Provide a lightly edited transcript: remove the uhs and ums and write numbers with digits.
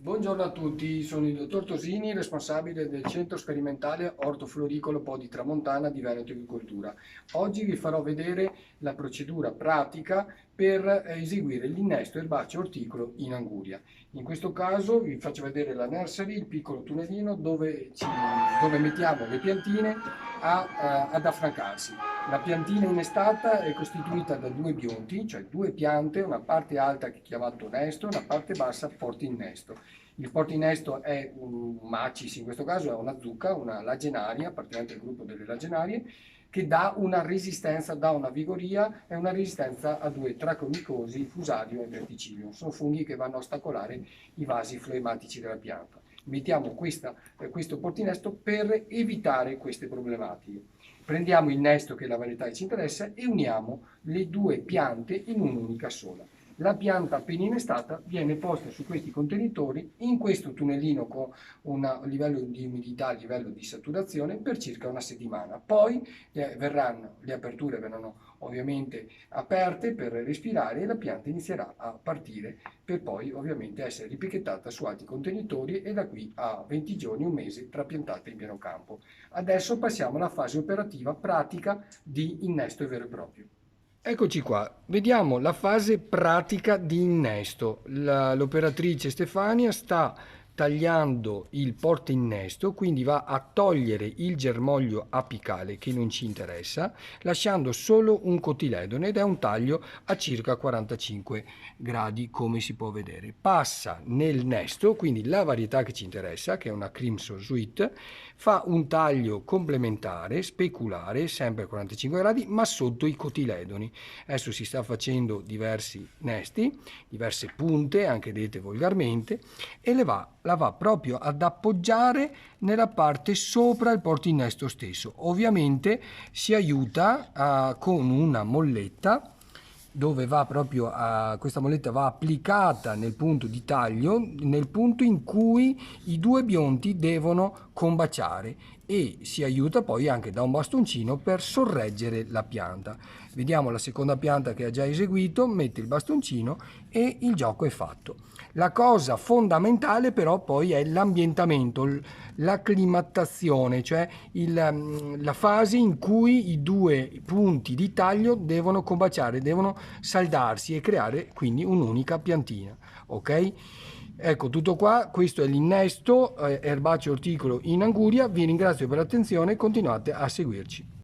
Buongiorno a tutti, sono il dottor Tosini, responsabile del Centro Sperimentale Ortofloricolo Po di Tramontana di Veneto Agricoltura. Oggi vi farò vedere la procedura pratica per eseguire l'innesto erbaceo orticolo in Anguria. In questo caso vi faccio vedere la nursery, il piccolo tunnelino dove mettiamo le piantine ad affrancarsi. La piantina innestata è costituita da due bionti, cioè due piante, una parte alta che è chiamato nesto e una parte bassa portinnesto. Il portinnesto è un macis, in questo caso è una zucca, una lagenaria, appartenente al gruppo delle lagenarie, che dà una resistenza, dà una vigoria e una resistenza a due tracomicosi, Fusarium e Verticillium. Sono funghi che vanno a ostacolare i vasi floematici della pianta. Mettiamo questo portinesto per evitare queste problematiche. Prendiamo il nesto, che è la varietà che ci interessa, e uniamo le due piante in un'unica sola. La pianta appena innestata viene posta su questi contenitori in questo tunnelino con un livello di umidità, livello di saturazione per circa una settimana. Poi le aperture verranno ovviamente aperte per respirare e la pianta inizierà a partire per poi ovviamente essere ripicchettata su altri contenitori e da qui a 20 giorni, un mese, trapiantata in pieno campo. Adesso passiamo alla fase operativa pratica di innesto vero e proprio. Eccoci qua, vediamo la fase pratica di innesto. L'operatrice Stefania sta tagliando il portainnesto, quindi va a togliere il germoglio apicale che non ci interessa, lasciando solo un cotiledone ed è un taglio a circa 45 gradi, come si può vedere. Passa nel nesto, quindi la varietà che ci interessa, che è una Crimson Sweet, fa un taglio complementare, speculare, sempre a 45 gradi, ma sotto i cotiledoni. Adesso si sta facendo diversi nesti, diverse punte, anche dette volgarmente, e la va proprio ad appoggiare nella parte sopra il portinnesto stesso. Ovviamente si aiuta con una molletta, dove va proprio questa molletta va applicata nel punto di taglio, nel punto in cui i due bionti devono combaciare, e si aiuta poi anche da un bastoncino per sorreggere la pianta. Vediamo la seconda pianta che ha già eseguito, mette il bastoncino e il gioco è fatto. La cosa fondamentale però poi è l'ambientamento, l'acclimatazione, cioè la fase in cui i due punti di taglio devono combaciare, devono saldarsi e creare quindi un'unica piantina. Ok? Ecco, tutto qua, questo è l'innesto erbaceo orticolo in Anguria. Vi ringrazio per l'attenzione e continuate a seguirci.